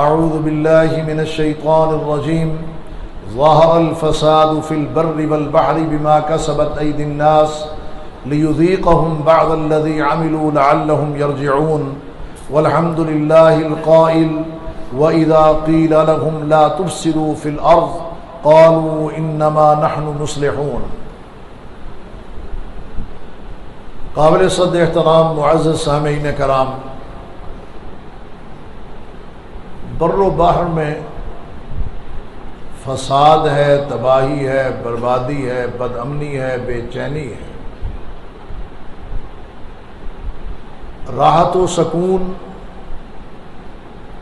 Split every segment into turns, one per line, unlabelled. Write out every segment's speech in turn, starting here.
اعوذ باللہ من الشیطان الرجیم ظہر الفساد فی البر والبحر بما کسبت ایدی الناس لیذیقہم بعض الذی عملوا لعلہم یرجعون والحمد للہ القائل وَإِذَا قِيلَ لَهُمْ لَا تُفْسِدُوا فِي الْأَرْضِ قَالُوا إِنَّمَا نَحْنُ مُصْلِحُونَ۔ قابل صد احترام معزز سامعین کرام، بر و بحر میں فساد ہے، تباہی ہے، بربادی ہے، بد امنی ہے، بے چینی ہے، راحت و سکون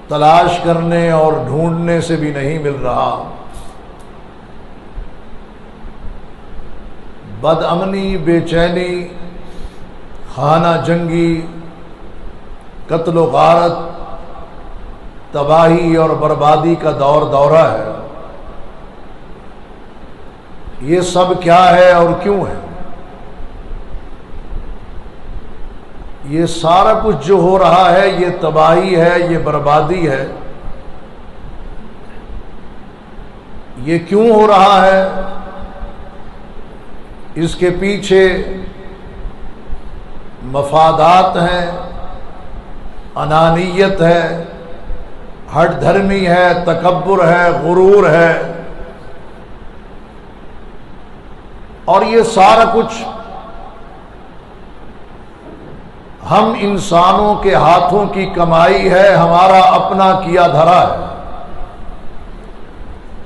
تلاش کرنے اور ڈھونڈنے سے بھی نہیں مل رہا، بد امنی، بے چینی، خانہ جنگی، قتل و غارت، تباہی اور بربادی کا دورہ ہے۔ یہ سب کیا ہے اور کیوں ہے؟ یہ سارا کچھ جو ہو رہا ہے، یہ تباہی ہے، یہ بربادی ہے، یہ کیوں ہو رہا ہے؟ اس کے پیچھے مفادات ہیں، انانیت ہے، ہٹ دھرمی ہے، تکبر ہے، غرور ہے، اور یہ سارا کچھ ہم انسانوں کے ہاتھوں کی کمائی ہے، ہمارا اپنا کیا دھرا ہے۔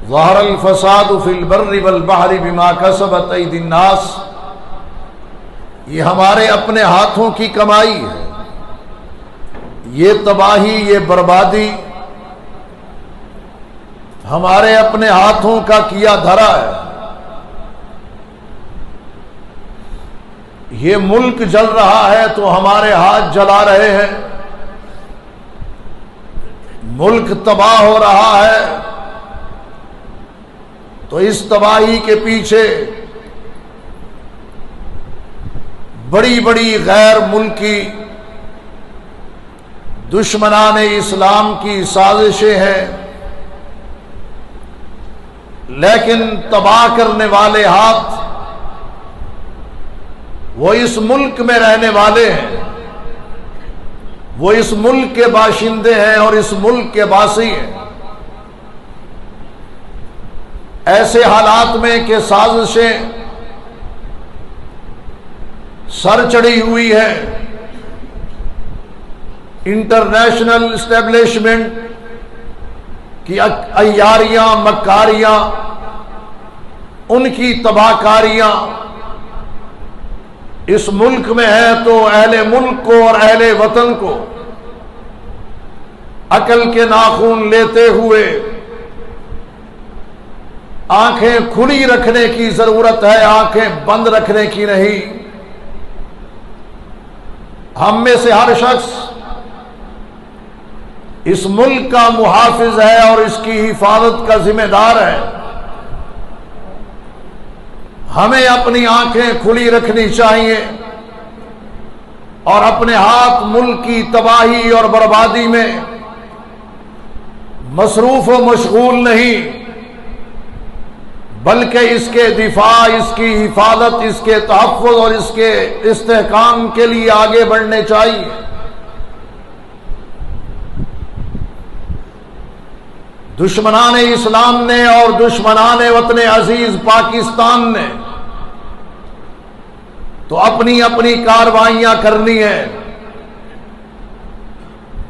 ظہر الفساد فی البر والبحر بما کسبت ایدی الناس، یہ ہمارے اپنے ہاتھوں کی کمائی ہے، یہ تباہی، یہ بربادی ہمارے اپنے ہاتھوں کا کیا دھرا ہے۔ یہ ملک جل رہا ہے تو ہمارے ہاتھ جلا رہے ہیں، ملک تباہ ہو رہا ہے تو اس تباہی کے پیچھے بڑی بڑی غیر ملکی دشمنان اسلام کی سازشیں ہیں، لیکن تباہ کرنے والے ہاتھ وہ اس ملک میں رہنے والے ہیں، وہ اس ملک کے باشندے ہیں اور اس ملک کے باسی ہیں۔ ایسے حالات میں کہ سازشیں سر چڑھی ہوئی ہے، انٹرنیشنل اسٹیبلشمنٹ کی عیاریاں، مکاریاں، ان کی تباہ کاریاں اس ملک میں ہے، تو اہل ملک کو اور اہل وطن کو عقل کے ناخن لیتے ہوئے آنکھیں کھلی رکھنے کی ضرورت ہے، آنکھیں بند رکھنے کی نہیں۔ ہم میں سے ہر شخص اس ملک کا محافظ ہے اور اس کی حفاظت کا ذمہ دار ہے۔ ہمیں اپنی آنکھیں کھلی رکھنی چاہیے اور اپنے ہاتھ ملک کی تباہی اور بربادی میں مصروف و مشغول نہیں، بلکہ اس کے دفاع، اس کی حفاظت، اس کے تحفظ اور اس کے استحکام کے لیے آگے بڑھنے چاہیے۔ دشمنان اسلام نے اور دشمنان وطن عزیز پاکستان نے تو اپنی اپنی کارروائیاں کرنی ہیں،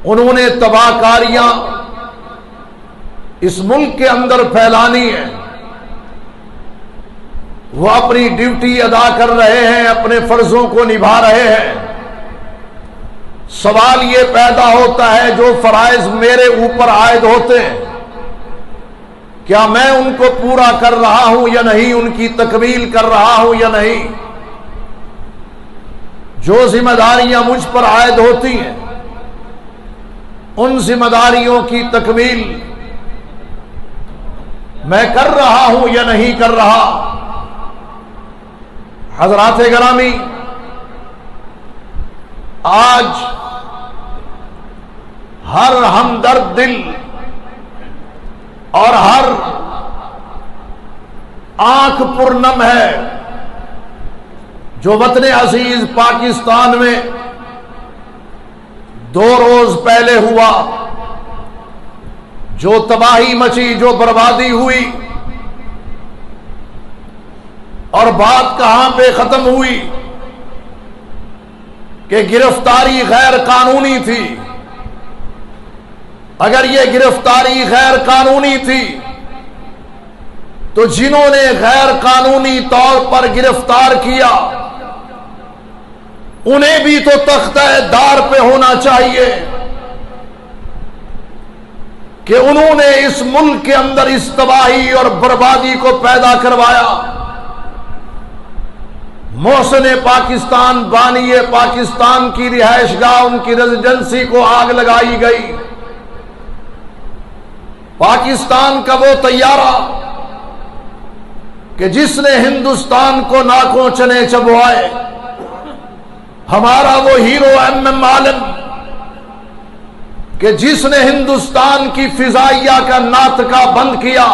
انہوں نے تباہ کاریاں اس ملک کے اندر پھیلانی ہے، وہ اپنی ڈیوٹی ادا کر رہے ہیں، اپنے فرضوں کو نبھا رہے ہیں۔ سوال یہ پیدا ہوتا ہے جو فرائض میرے اوپر عائد ہوتے ہیں، کیا میں ان کو پورا کر رہا ہوں یا نہیں، ان کی تکمیل کر رہا ہوں یا نہیں؟ جو ذمہ داریاں مجھ پر عائد ہوتی ہیں، ان ذمہ داریوں کی تکمیل میں کر رہا ہوں یا نہیں کر رہا؟ حضرات گرامی، آج ہر ہمدرد دل اور ہر آنکھ پرنم ہے جو وطن عزیز پاکستان میں 2 روز پہلے ہوا، جو تباہی مچی، جو بربادی ہوئی، اور بات کہاں پہ ختم ہوئی کہ گرفتاری غیر قانونی تھی۔ اگر یہ گرفتاری غیر قانونی تھی تو جنہوں نے غیر قانونی طور پر گرفتار کیا انہیں بھی تو تختہ دار پہ ہونا چاہیے کہ انہوں نے اس ملک کے اندر اس تباہی اور بربادی کو پیدا کروایا۔ محسن پاکستان، بانی پاکستان کی رہائش گاہ، ان کی ریزیڈنسی کو آگ لگائی گئی۔ پاکستان کا وہ طیارہ کہ جس نے ہندوستان کو ناکوں چنے چبوائے، ہمارا وہ ہیرو ایم عالم کہ جس نے ہندوستان کی فضائیہ کا ناطقہ بند کیا،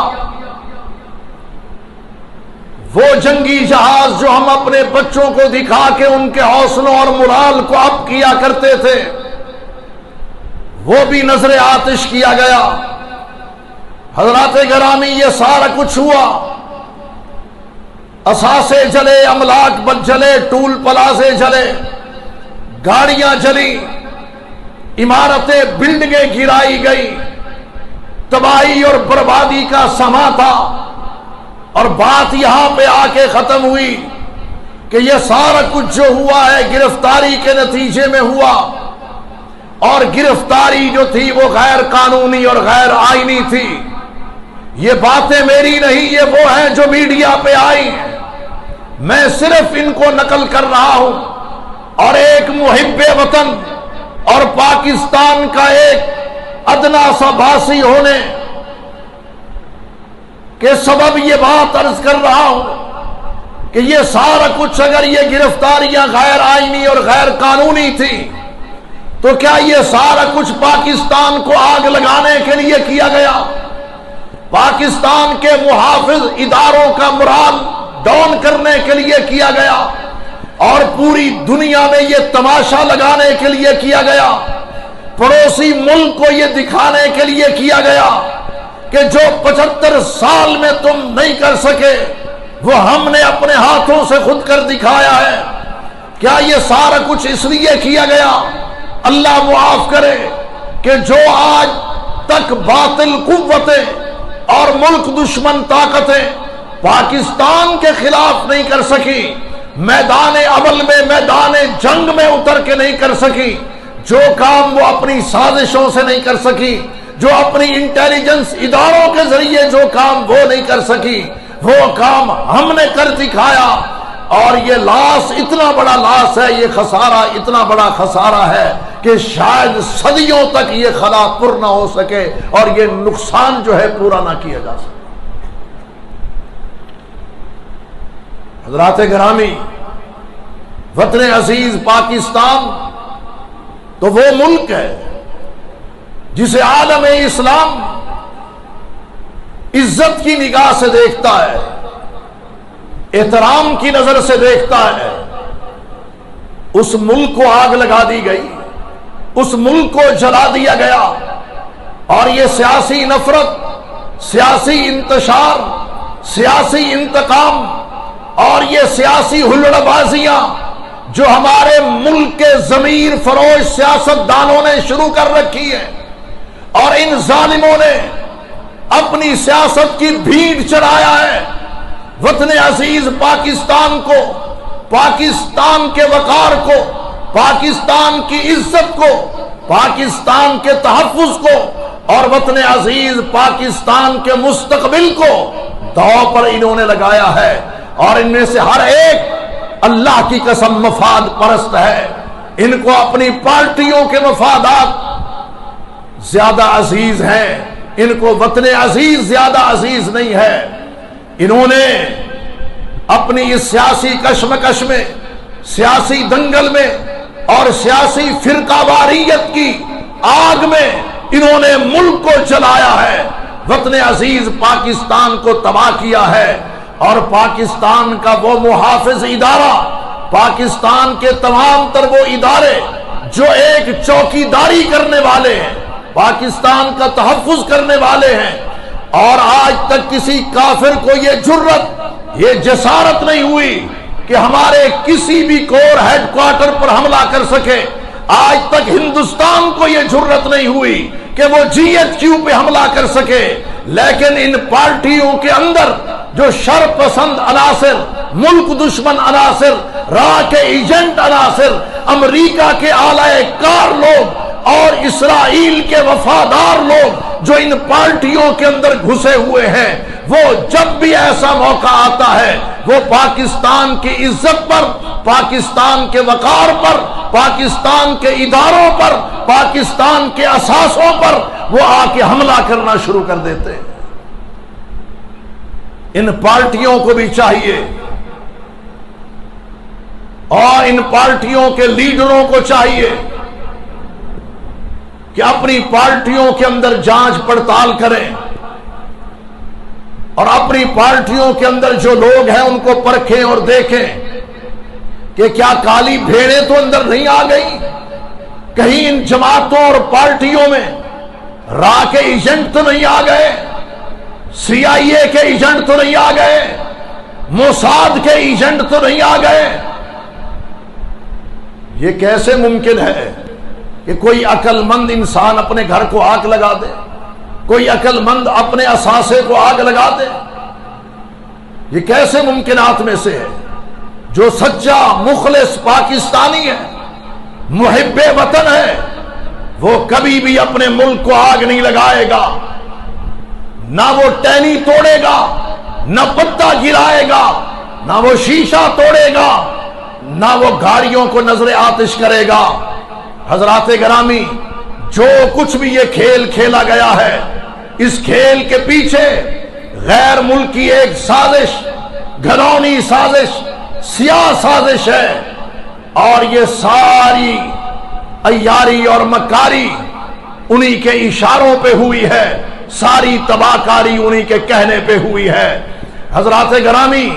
وہ جنگی جہاز جو ہم اپنے بچوں کو دکھا کے ان کے حوصلوں اور مورال کو اپ کیا کرتے تھے، وہ بھی نظر آتش کیا گیا۔ حضرات گرامی، یہ سارا کچھ ہوا، اثاثے جلے، املاک بد جلے، ٹول پلازے جلے، گاڑیاں جلی، عمارتیں، بلڈنگیں گرائی گئی، تباہی اور بربادی کا سما تھا۔ اور بات یہاں پہ آ کے ختم ہوئی کہ یہ سارا کچھ جو ہوا ہے گرفتاری کے نتیجے میں ہوا، اور گرفتاری جو تھی وہ غیر قانونی اور غیر آئینی تھی۔ یہ باتیں میری نہیں، یہ وہ ہیں جو میڈیا پہ آئی، میں صرف ان کو نقل کر رہا ہوں۔ اور ایک محب وطن اور پاکستان کا ایک ادنا سا باسی ہونے کے سبب یہ بات عرض کر رہا ہوں کہ یہ سارا کچھ اگر یہ گرفتاریاں غیر آئینی اور غیر قانونی تھی تو کیا یہ سارا کچھ پاکستان کو آگ لگانے کے لیے کیا گیا؟ پاکستان کے محافظ اداروں کا مورال ڈاؤن کرنے کے لیے کیا گیا، اور پوری دنیا میں یہ تماشا لگانے کے لیے کیا گیا، پڑوسی ملک کو یہ دکھانے کے لیے کیا گیا کہ جو 75 سال میں تم نہیں کر سکے وہ ہم نے اپنے ہاتھوں سے خود کر دکھایا ہے۔ کیا یہ سارا کچھ اس لیے کیا گیا؟ اللہ معاف کرے کہ جو آج تک باطل قوتیں اور ملک دشمن طاقتیں پاکستان کے خلاف نہیں کر سکی، میدان عمل میں، میدان جنگ میں اتر کے نہیں کر سکی، جو کام وہ اپنی سازشوں سے نہیں کر سکی، جو اپنی انٹیلیجنس اداروں کے ذریعے جو کام وہ نہیں کر سکی، وہ کام ہم نے کر دکھایا۔ اور یہ لاس اتنا بڑا لاس ہے، یہ خسارہ اتنا بڑا خسارہ ہے کہ شاید صدیوں تک یہ خلا پر نہ ہو سکے اور یہ نقصان جو ہے پورا نہ کیا جا سکے۔ حضرات گرامی، وطن عزیز پاکستان تو وہ ملک ہے جسے عالم اسلام عزت کی نگاہ سے دیکھتا ہے، احترام کی نظر سے دیکھتا ہے۔ اس ملک کو آگ لگا دی گئی، اس ملک کو جلا دیا گیا، اور یہ سیاسی نفرت، سیاسی انتشار، سیاسی انتقام اور یہ سیاسی ہلڑ بازیاں جو ہمارے ملک کے ضمیر فروش سیاست دانوں نے شروع کر رکھی ہے، اور ان ظالموں نے اپنی سیاست کی بھیڑ چڑھایا ہے وطن عزیز پاکستان کو، پاکستان کے وقار کو، پاکستان کی عزت کو، پاکستان کے تحفظ کو، اور وطن عزیز پاکستان کے مستقبل کو داؤ پر انہوں نے لگایا ہے۔ اور ان میں سے ہر ایک اللہ کی قسم مفاد پرست ہے، ان کو اپنی پارٹیوں کے مفادات زیادہ عزیز ہیں، ان کو وطن عزیز زیادہ عزیز نہیں ہے۔ انہوں نے اپنی اس سیاسی کشمکش میں، سیاسی دنگل میں اور سیاسی فرقہ واریت کی آگ میں انہوں نے ملک کو جلایا ہے، وطن عزیز پاکستان کو تباہ کیا ہے، اور پاکستان کا وہ محافظ ادارہ، پاکستان کے تمام تر وہ ادارے جو ایک چوکیداری کرنے والے ہیں، پاکستان کا تحفظ کرنے والے ہیں، اور آج تک کسی کافر کو یہ جرت، یہ جسارت نہیں ہوئی کہ ہمارے کسی بھی کور ہیڈ کوارٹر پر حملہ کر سکے۔ آج تک ہندوستان کو یہ جرت نہیں ہوئی کہ وہ جی ایچ کیو پہ حملہ کر سکے، لیکن ان پارٹیوں کے اندر جو شر پسند عناصر، ملک دشمن عناصر، راہ کے ایجنٹ عناصر، امریکہ کے اعلی کار لوگ اور اسرائیل کے وفادار لوگ جو ان پارٹیوں کے اندر گھسے ہوئے ہیں، وہ جب بھی ایسا موقع آتا ہے وہ پاکستان کی عزت پر، پاکستان کے وقار پر، پاکستان کے اداروں پر، پاکستان کے اساسوں پر وہ آ کے حملہ کرنا شروع کر دیتے ہیں۔ ان پارٹیوں کو بھی چاہیے اور ان پارٹیوں کے لیڈروں کو چاہیے کہ اپنی پارٹیوں کے اندر جانچ پڑتال کریں اور اپنی پارٹیوں کے اندر جو لوگ ہیں ان کو پرکھیں اور دیکھیں کہ کیا کالی بھیڑیں تو اندر نہیں آ گئی، کہیں ان جماعتوں اور پارٹیوں میں راہ کے ایجنٹ تو نہیں آ گئے، سی آئی اے کے ایجنٹ تو نہیں آ گئے، موساد کے ایجنٹ تو نہیں آ گئے۔ یہ کیسے ممکن ہے کہ کوئی عقل مند انسان اپنے گھر کو آگ لگا دے، کوئی عقل مند اپنے اثاثے کو آگ لگا دے؟ یہ کیسے ممکنات میں سے ہے؟ جو سچا مخلص پاکستانی ہے، محب وطن ہے، وہ کبھی بھی اپنے ملک کو آگ نہیں لگائے گا، نہ وہ ٹینی توڑے گا، نہ پتا گرائے گا، نہ وہ شیشہ توڑے گا، نہ وہ گاڑیوں کو نظر آتش کرے گا۔ حضرات گرامی، جو کچھ بھی یہ کھیل کھیلا گیا ہے، اس کھیل کے پیچھے غیر ملکی ایک سازش، گھرونی سازش، سیاہ سازش ہے، اور یہ ساری عیاری اور مکاری انہی کے اشاروں پہ ہوئی ہے، ساری تباہ کاری انہی کے کہنے پہ ہوئی ہے۔ حضرات گرامی،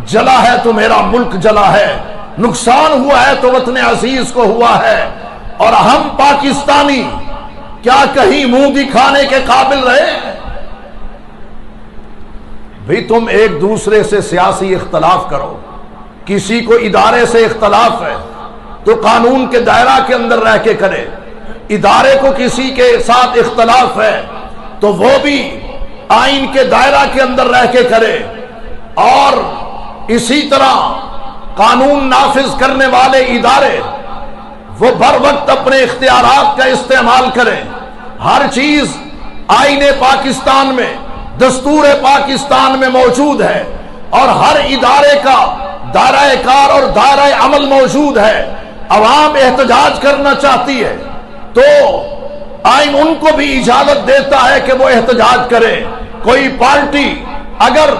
جلا ہے تو میرا ملک جلا ہے، نقصان ہوا ہے تو وطن عزیز کو ہوا ہے، اور ہم پاکستانی کیا کہیں منہ دکھانے کے قابل رہے؟ بھی تم ایک دوسرے سے سیاسی اختلاف کرو، کسی کو ادارے سے اختلاف ہے تو قانون کے دائرہ کے اندر رہ کے کرے، ادارے کو کسی کے ساتھ اختلاف ہے تو وہ بھی آئین کے دائرہ کے اندر رہ کے کرے، اور اسی طرح قانون نافذ کرنے والے ادارے وہ بر وقت اپنے اختیارات کا استعمال کریں۔ ہر چیز آئین پاکستان میں، دستور پاکستان میں موجود ہے، اور ہر ادارے کا دائرہ کار اور دائرہ عمل موجود ہے۔ عوام احتجاج کرنا چاہتی ہے تو آئین ان کو بھی اجازت دیتا ہے کہ وہ احتجاج کرے۔ کوئی پارٹی اگر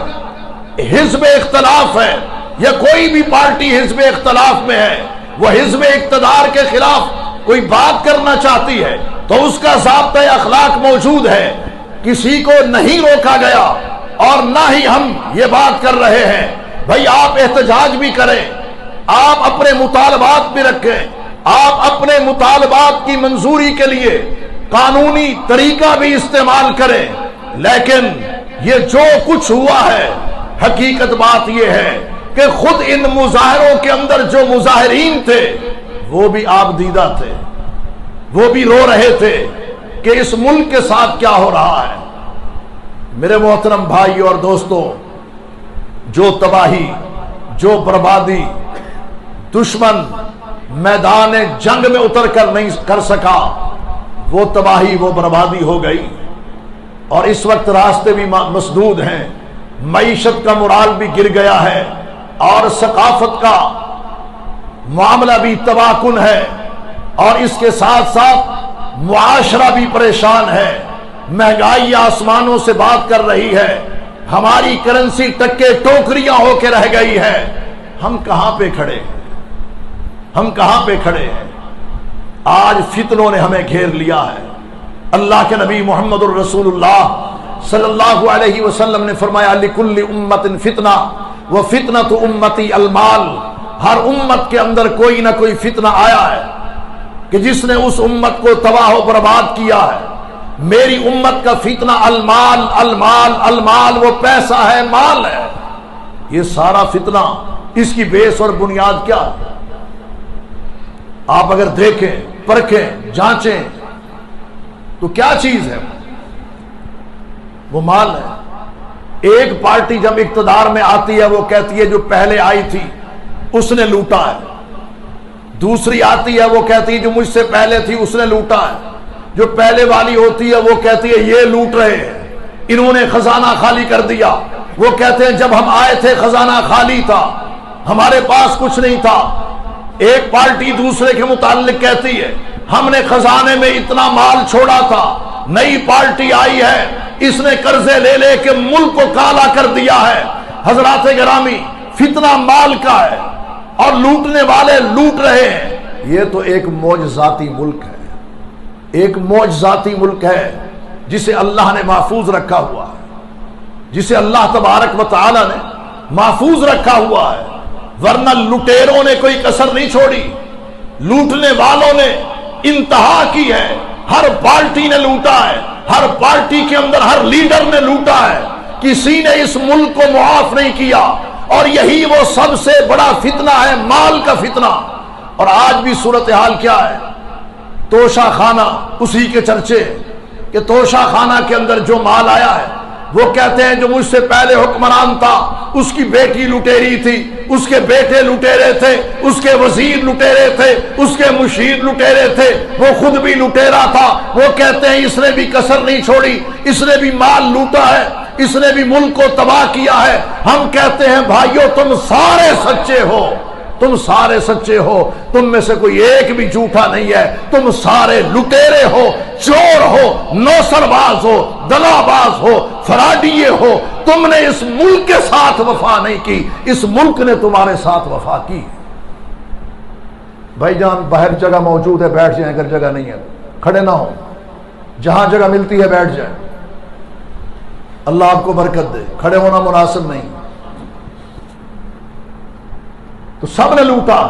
حزب اختلاف ہے، یا کوئی بھی پارٹی حزب اختلاف میں ہے، وہ حزب اقتدار کے خلاف کوئی بات کرنا چاہتی ہے تو اس کا ضابطۂ اخلاق موجود ہے، کسی کو نہیں روکا گیا، اور نہ ہی ہم یہ بات کر رہے ہیں بھائی آپ احتجاج بھی کریں، آپ اپنے مطالبات بھی رکھیں، آپ اپنے مطالبات کی منظوری کے لیے قانونی طریقہ بھی استعمال کریں، لیکن یہ جو کچھ ہوا ہے، حقیقت بات یہ ہے کہ خود ان مظاہروں کے اندر جو مظاہرین تھے وہ بھی آپ دیدہ تھے، وہ بھی رو رہے تھے کہ اس ملک کے ساتھ کیا ہو رہا ہے۔ میرے محترم بھائی اور دوستوں، جو تباہی، جو بربادی دشمن میدان جنگ میں اتر کر نہیں کر سکا، وہ تباہی، وہ بربادی ہو گئی، اور اس وقت راستے بھی مسدود ہیں، معیشت کا مورال بھی گر گیا ہے، اور ثقافت کا معاملہ بھی تباہ کن ہے، اور اس کے ساتھ ساتھ معاشرہ بھی پریشان ہے۔ مہنگائی آسمانوں سے بات کر رہی ہے، ہماری کرنسی ٹکے ٹوکریاں ہو کے رہ گئی ہے۔ ہم کہاں پہ کھڑے ہیں؟ ہم کہاں پہ کھڑے ہیں؟ آج فتنوں نے ہمیں گھیر لیا ہے۔ اللہ کے نبی محمد الرسول اللہ صلی اللہ علیہ وسلم نے فرمایا لکل امت فتنہ وفتنۃ امتی المال، ہر امت کے اندر کوئی نہ کوئی فتنہ آیا ہے کہ جس نے اس امت کو تباہ و برباد کیا ہے۔ میری امت کا فتنہ المال المال المال، وہ پیسہ ہے، مال ہے۔ یہ سارا فتنہ، اس کی بیس اور بنیاد کیا ہے؟ آپ اگر دیکھیں، پرکھیں، جانچیں تو کیا چیز ہے؟ وہ مال ہے۔ ایک پارٹی جب اقتدار میں آتی ہے وہ کہتی ہے جو پہلے آئی تھی اس نے لوٹا ہے، دوسری آتی ہے وہ کہتی ہے جو مجھ سے پہلے تھی اس نے لوٹا ہے، جو پہلے والی ہوتی ہے وہ کہتی ہے یہ لوٹ رہے ہیں، انہوں نے خزانہ خالی کر دیا۔ وہ کہتے ہیں جب ہم آئے تھے خزانہ خالی تھا، ہمارے پاس کچھ نہیں تھا۔ ایک پارٹی دوسرے کے متعلق کہتی ہے ہم نے خزانے میں اتنا مال چھوڑا تھا، نئی پارٹی آئی ہے اس نے قرضے لے لے کے ملک کو کالا کر دیا ہے۔ حضرات گرامی، فتنہ مال کا ہے اور لوٹنے والے لوٹ رہے ہیں۔ یہ تو ایک معجزاتی ملک ہے، ایک معجزاتی ملک ہے جسے اللہ نے محفوظ رکھا ہوا ہے، جسے اللہ تبارک و تعالی نے محفوظ رکھا ہوا ہے، ورنہ لٹیروں نے کوئی کسر نہیں چھوڑی، لوٹنے والوں نے انتہا کی ہے۔ ہر پارٹی نے لوٹا ہے، ہر پارٹی کے اندر ہر لیڈر نے لوٹا ہے، کسی نے اس ملک کو معاف نہیں کیا، اور یہی وہ سب سے بڑا فتنہ ہے، مال کا فتنہ۔ اور آج بھی صورتحال کیا ہے؟ توشہ خانہ، اسی کے چرچے کہ توشہ خانہ کے اندر جو مال آیا ہے وہ کہتے ہیں جو مجھ سے پہلے حکمران تھا اس کی بیٹی لٹیری تھی، اس کے بیٹے لٹیرے تھے، اس کے وزیر لٹیرے تھے، اس کے مشیر لٹیرے تھے، وہ خود بھی لٹیرا تھا۔ وہ کہتے ہیں اس نے بھی کسر نہیں چھوڑی، اس نے بھی مال لوٹا ہے، اس نے بھی ملک کو تباہ کیا ہے۔ ہم کہتے ہیں بھائیو تم سارے سچے ہو، تم سارے سچے ہو، تم میں سے کوئی ایک بھی جھوٹا نہیں ہے، تم سارے لٹیرے ہو، چور ہو، نوسرباز ہو، دغاباز ہو، فراڈیے ہو۔ تم نے اس ملک کے ساتھ وفا نہیں کی، اس ملک نے تمہارے ساتھ وفا کی۔ بھائی جان باہر جگہ موجود ہے، بیٹھ جائیں، اگر جگہ نہیں ہے کھڑے نہ ہو، جہاں جگہ ملتی ہے بیٹھ جائیں، اللہ آپ کو برکت دے، کھڑے ہونا مناسب نہیں۔ تو سب نے لوٹا،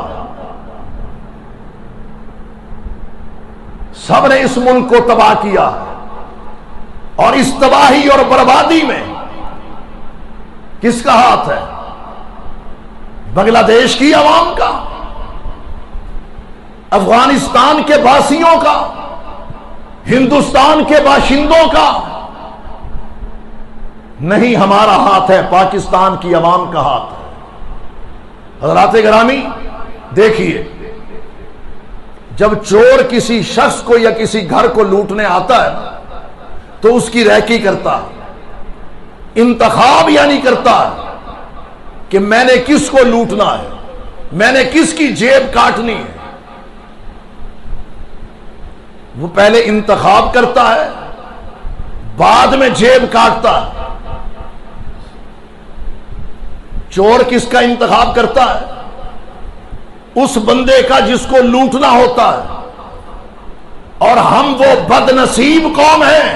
سب نے اس ملک کو تباہ کیا، اور اس تباہی اور بربادی میں کس کا ہاتھ ہے؟ بنگلہ دیش کی عوام کا، افغانستان کے باسیوں کا، ہندوستان کے باشندوں کا نہیں، ہمارا ہاتھ ہے، پاکستان کی عوام کا ہاتھ ہے۔ حضرات گرامی دیکھیے، جب چور کسی شخص کو یا کسی گھر کو لوٹنے آتا ہے تو اس کی ریکی کرتا ہے، انتخاب یعنی کرتا ہے کہ میں نے کس کو لوٹنا ہے، میں نے کس کی جیب کاٹنی ہے۔ وہ پہلے انتخاب کرتا ہے، بعد میں جیب کاٹتا ہے۔ چور کس کا انتخاب کرتا ہے؟ اس بندے کا جس کو لوٹنا ہوتا ہے۔ اور ہم وہ بد نصیب قوم ہیں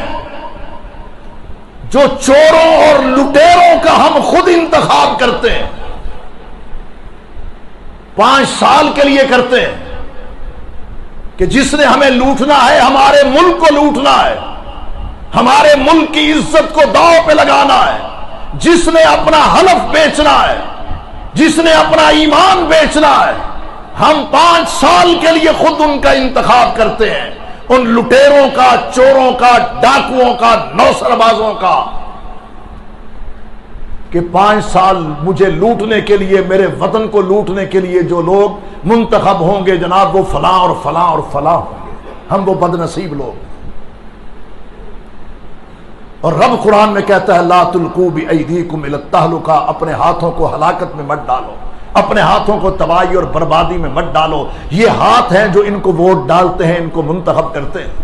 جو چوروں اور لٹیروں کا ہم خود انتخاب کرتے ہیں، 5 سال کے لیے کرتے ہیں کہ جس نے ہمیں لوٹنا ہے، ہمارے ملک کو لوٹنا ہے، ہمارے ملک کی عزت کو داؤ پہ لگانا ہے، جس نے اپنا حلف بیچنا ہے، جس نے اپنا ایمان بیچنا ہے، ہم 5 سال کے لیے خود ان کا انتخاب کرتے ہیں، ان لٹیروں کا، چوروں کا، ڈاکوؤں کا، نوسربازوں کا، کہ 5 سال مجھے لوٹنے کے لیے، میرے وطن کو لوٹنے کے لیے جو لوگ منتخب ہوں گے جناب وہ فلاں اور فلاں اور فلاں ہوں گے، ہم وہ بد نصیب لوگ۔ اور رب قرآن میں کہتا ہے لا تلقوا بأیدیکم الی التہلکہ، اپنے ہاتھوں کو ہلاکت میں مت ڈالو، اپنے ہاتھوں کو تباہی اور بربادی میں مت ڈالو۔ یہ ہاتھ ہیں جو ان کو ووٹ ڈالتے ہیں، ان کو منتخب کرتے ہیں،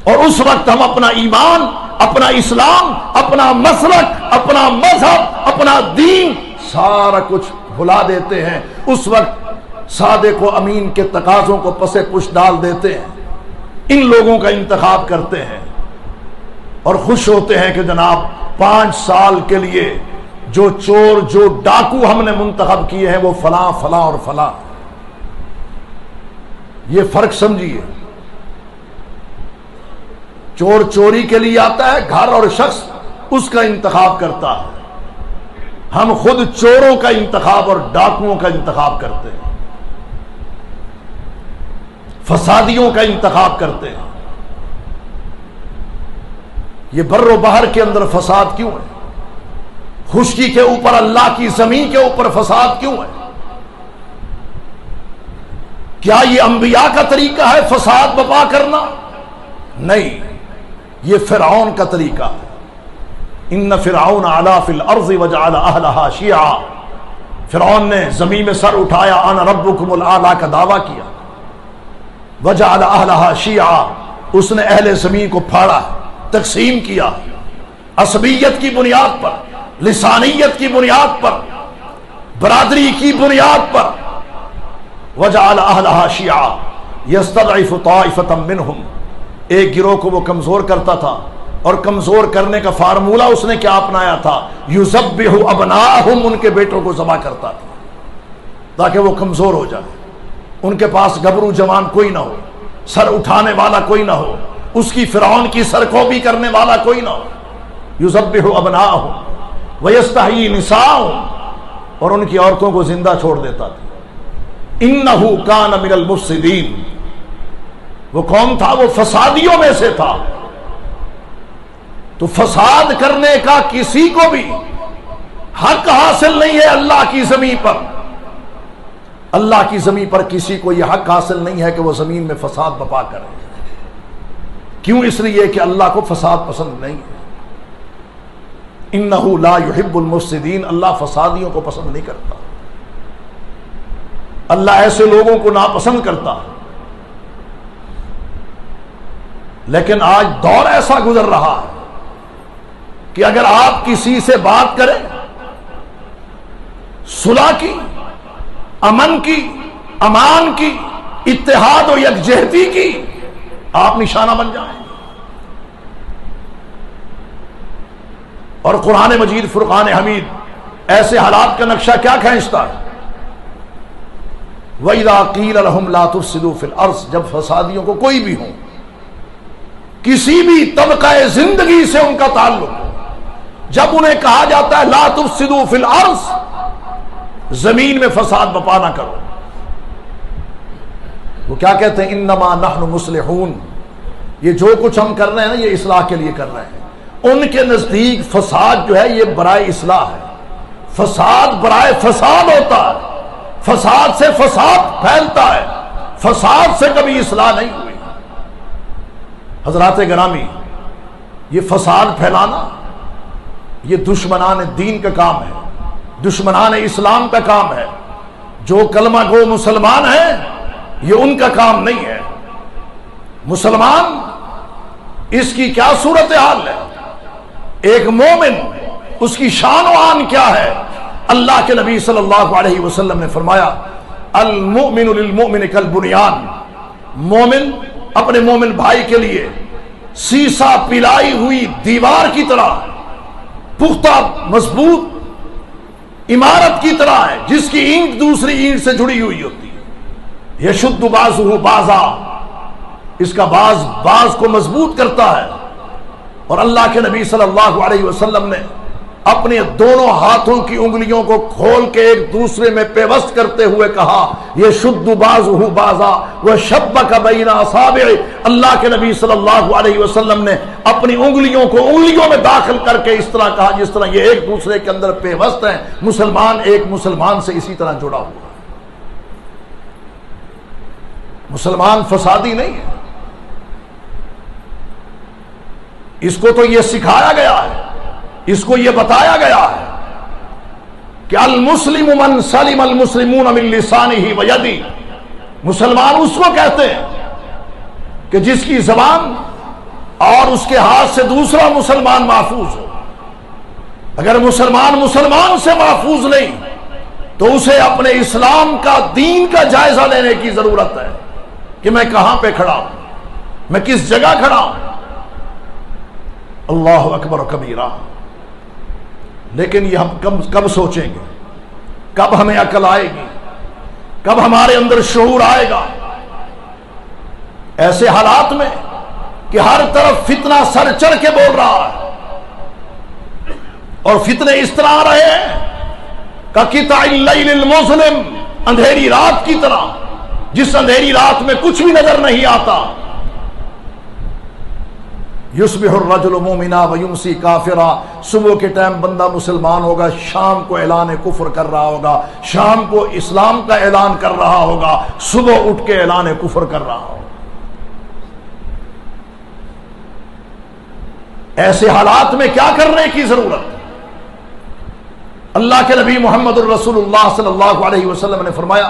اور اس وقت ہم اپنا ایمان، اپنا اسلام، اپنا مسلک، اپنا مذہب، اپنا دین سارا کچھ بھلا دیتے ہیں۔ اس وقت صادق و امین کے تقاضوں کو پس پش ڈال دیتے ہیں، ان لوگوں کا انتخاب کرتے ہیں۔ اور خوش ہوتے ہیں کہ جناب 5 سال کے لیے جو چور جو ڈاکو ہم نے منتخب کیے ہیں وہ فلاں فلاں اور فلاں. یہ فرق سمجھیے. چور چوری کے لیے آتا ہے، گھر اور شخص اس کا انتخاب کرتا ہے. ہم خود چوروں کا انتخاب اور ڈاکوؤں کا انتخاب کرتے ہیں، فسادیوں کا انتخاب کرتے ہیں. یہ بر و بحر کے اندر فساد کیوں ہے؟ خشکی کے اوپر اللہ کی زمین کے اوپر فساد کیوں ہے؟ کیا یہ انبیاء کا طریقہ ہے فساد بپا کرنا؟ نہیں، یہ فرعون کا طریقہ ہے. ان فرعون علا فی الارض وجعل اہلها شیعا. فرعون نے زمین میں سر اٹھایا، انا ربکم الاعلی کا دعویٰ کیا. وجعل اہلها شیعا، اس نے اہل زمین کو پھاڑا، تقسیم کیا، عصبیت کی بنیاد پر، لسانیت کی بنیاد پر، برادری کی بنیاد پر. وجعل اہلها شیعا یستضعف طائفة منہم. ایک گروہ کو وہ کمزور کرتا تھا، اور کمزور کرنے کا فارمولہ اس نے کیا اپنایا تھا؟ یذبح ابناءہم، ان کے بیٹوں کو ذبح کرتا تھا تاکہ وہ کمزور ہو جائے. ان کے پاس گبرو جوان کوئی نہ ہو، سر اٹھانے والا کوئی نہ ہو، اس کی فرعون کی سرکوبی کرنے والا کوئی نہ ہو. یذبح ابناءہم ویستحیی نساءہم، اور ان کی عورتوں کو زندہ چھوڑ دیتا تھا. انہ کان من المفسدین، وہ کون تھا؟ وہ فسادیوں میں سے تھا. تو فساد کرنے کا کسی کو بھی حق حاصل نہیں ہے اللہ کی زمین پر. اللہ کی زمین پر کسی کو یہ حق حاصل نہیں ہے کہ وہ زمین میں فساد بپا کرے. کیوں؟ اس لیے کہ اللہ کو فساد پسند نہیں ہے. انہ لا یحب المفسدین، اللہ فسادیوں کو پسند نہیں کرتا. اللہ ایسے لوگوں کو ناپسند کرتا. لیکن آج دور ایسا گزر رہا ہے کہ اگر آپ کسی سے بات کریں صلح کی، امن کی، امان کی، اتحاد و یکجہتی کی، آپ نشانہ بن جائیں. اور قرآن مجید فرقان حمید ایسے حالات کا نقشہ کیا کھینچتا ہے؟ وَإِذَا قِيلَ لَهُمْ لَا تُفْسِدُوا فِي الْأَرْضِ، جب فسادیوں کو کوئی بھی ہوں، کسی بھی طبقہ زندگی سے ان کا تعلق ہو، جب انہیں کہا جاتا ہے لا تفسدوا فی الارض، زمین میں فساد بپا نہ کرو، وہ کیا کہتے ہیں؟ انما نحن مصلحون، یہ جو کچھ ہم کر رہے ہیں نا یہ اصلاح کے لیے کر رہے ہیں. ان کے نزدیک فساد جو ہے یہ برائے اصلاح ہے. فساد برائے فساد ہوتا ہے، فساد سے فساد پھیلتا ہے، فساد سے کبھی اصلاح نہیں ہوئی. حضرات گرامی، یہ فساد پھیلانا یہ دشمنان دین کا کام ہے، دشمنان اسلام کا کام ہے. جو کلمہ گو مسلمان ہیں یہ ان کا کام نہیں ہے. مسلمان اس کی کیا صورتحال ہے؟ ایک مومن اس کی شان و آن کیا ہے؟ اللہ کے نبی صلی اللہ علیہ وسلم نے فرمایا المؤمن للمؤمن کالبنیان، مومن اپنے مومن بھائی کے لیے سیسا پلائی ہوئی دیوار کی طرح، پختہ مضبوط عمارت کی طرح ہے جس کی اینٹ دوسری اینٹ سے جڑی ہوئی ہوتی ہے. یشد بعضہ بعضا، اس کا بعض کو مضبوط کرتا ہے. اور اللہ کے نبی صلی اللہ علیہ وسلم نے اپنے دونوں ہاتھوں کی انگلیوں کو کھول کے ایک دوسرے میں پیوست کرتے ہوئے کہا یشد بعضہ بعضا وشبک بین اصابع. اللہ کے نبی صلی اللہ علیہ وسلم نے اپنی انگلیوں کو انگلیوں میں داخل کر کے اس طرح کہا جس طرح یہ ایک دوسرے کے اندر پیوست ہیں. مسلمان ایک مسلمان سے اسی طرح جڑا ہوا. مسلمان فسادی نہیں ہے. اس کو تو یہ سکھایا گیا ہے، اس کو یہ بتایا گیا ہے کہ المسلم من سلم المسلمون من لسانہ و یدہ. مسلمان اس کو کہتے ہیں کہ جس کی زبان اور اس کے ہاتھ سے دوسرا مسلمان محفوظ ہو. اگر مسلمان سے محفوظ نہیں تو اسے اپنے اسلام کا، دین کا جائزہ لینے کی ضرورت ہے کہ میں کہاں پہ کھڑا ہوں، میں کس جگہ کھڑا ہوں. اللہ اکبر کبیرہ. لیکن یہ ہم کب سوچیں گے؟ کب ہمیں عقل آئے گی؟ کب ہمارے اندر شعور آئے گا؟ ایسے حالات میں کہ ہر طرف فتنہ سر چڑھ کے بول رہا ہے، اور فتنے اس طرح آ رہے ہیں کقطع اللیل المظلم، اندھیری رات کی طرح، جس اندھیری رات میں کچھ بھی نظر نہیں آتا. یصبح الرجل مومنا ویمسی کافرا، صبح کے ٹائم بندہ مسلمان ہوگا، شام کو اعلان کفر کر رہا ہوگا، شام کو اسلام کا اعلان کر رہا ہوگا، صبح اٹھ کے اعلان کفر کر رہا ہوگا. ایسے حالات میں کیا کرنے کی ضرورت؟ اللہ کے نبی محمد الرسول اللہ صلی اللہ علیہ وسلم نے فرمایا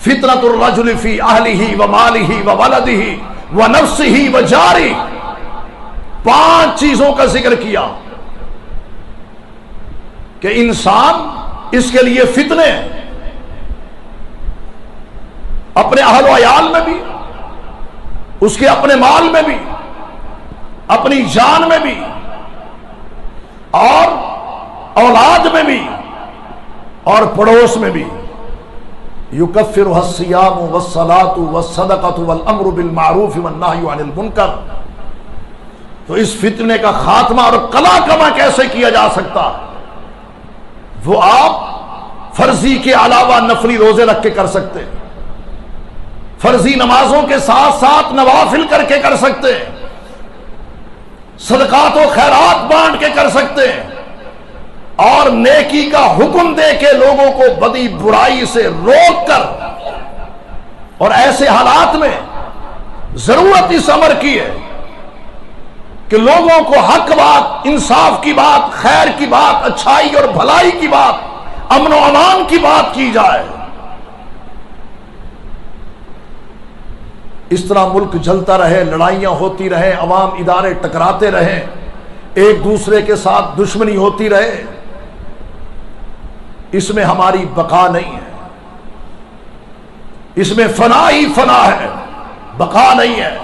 فتنۃ الرجل فی اہلہ ومالہ وولدہ ونفسہ وجارہ. 5 چیزوں کا ذکر کیا کہ انسان اس کے لیے فتنے اپنے اہل و عیال میں بھی، اس کے اپنے مال میں بھی، اپنی جان میں بھی، اور اولاد میں بھی، اور پڑوس میں بھی. یکفرها الصیام والصلاۃ والصدقۃ والامر بالمعروف والنہی عن المنکر. تو اس فتنے کا خاتمہ اور قلع کما کیسے کیا جا سکتا؟ وہ آپ فرضی کے علاوہ نفلی روزے رکھ کے کر سکتے، فرضی نمازوں کے ساتھ ساتھ نوافل کر کے کر سکتے، صدقات و خیرات بانٹ کے کر سکتے ہیں، اور نیکی کا حکم دے کے لوگوں کو بدی برائی سے روک کر. اور ایسے حالات میں ضرورت اس امر کی ہے کہ لوگوں کو حق بات، انصاف کی بات، خیر کی بات، اچھائی اور بھلائی کی بات، امن و امان کی بات کی جائے. اس طرح ملک جلتا رہے، لڑائیاں ہوتی رہیں، عوام ادارے ٹکراتے رہیں، ایک دوسرے کے ساتھ دشمنی ہوتی رہے، اس میں ہماری بقا نہیں ہے. اس میں فنا ہی فنا ہے، بقا نہیں ہے.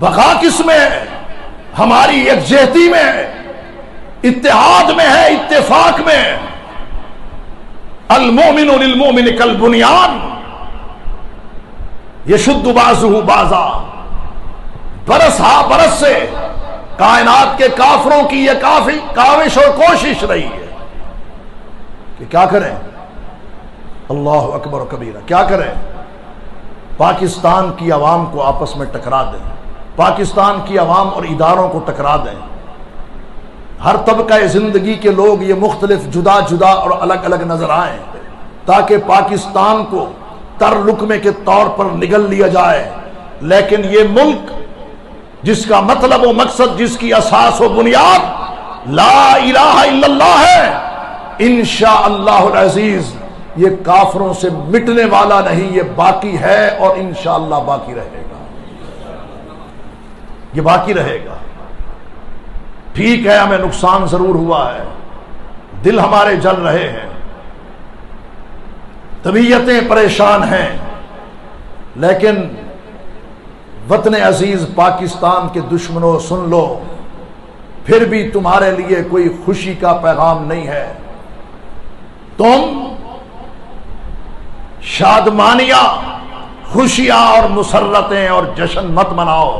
بقا کس میں ہے؟ ہماری یکجہتی میں ہے، اتحاد میں ہے، اتفاق میں ہے. المومن للمومن کالبنیان یشد بعضہ بعضا. برس ہا برس سے کائنات کے کافروں کی یہ کاوش اور کوشش رہی ہے کہ کیا کریں؟ اللہ اکبر و کبیرہ. کیا کریں؟ پاکستان کی عوام کو آپس میں ٹکرا دیں، پاکستان کی عوام اور اداروں کو ٹکرا دیں. ہر طبقہ زندگی کے لوگ یہ مختلف جدا جدا اور الگ الگ نظر آئیں، تاکہ پاکستان کو تر لقمے کے طور پر نگل لیا جائے. لیکن یہ ملک جس کا مطلب و مقصد، جس کی اساس و بنیاد لا الہ الا اللہ ہے، انشاءاللہ العزیز یہ کافروں سے مٹنے والا نہیں، یہ باقی ہے اور انشاءاللہ باقی رہے گا. یہ باقی رہے گا. ٹھیک ہے، ہمیں نقصان ضرور ہوا ہے، دل ہمارے جل رہے ہیں، طبیعتیں پریشان ہیں، لیکن وطن عزیز پاکستان کے دشمنوں سن لو، پھر بھی تمہارے لیے کوئی خوشی کا پیغام نہیں ہے. تم شادمانیاں، خوشیاں اور مسرتیں اور جشن مت مناؤ.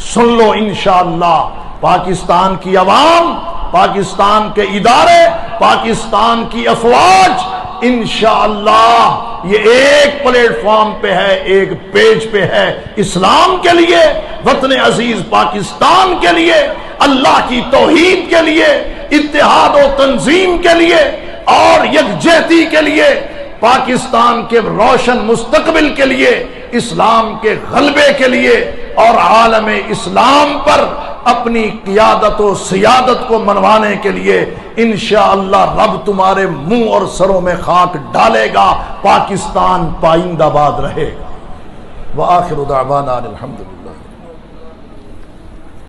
سن لو، انشاءاللہ پاکستان کی عوام، پاکستان کے ادارے، پاکستان کی افواج انشاءاللہ یہ ایک پلیٹ فارم پہ ہے، ایک پیج پہ ہے، اسلام کے لیے، وطن عزیز پاکستان کے لیے، اللہ کی توحید کے لیے، اتحاد و تنظیم کے لیے اور یکجہتی کے لیے، پاکستان کے روشن مستقبل کے لیے، اسلام کے غلبے کے لیے اور عالم اسلام پر اپنی قیادت و سیادت کو منوانے کے لیے انشاءاللہ رب تمہارے منہ اور سروں میں خاک ڈالے گا. پاکستان پائندہ باد رہے گا. وآخر دعوانا الحمدللہ.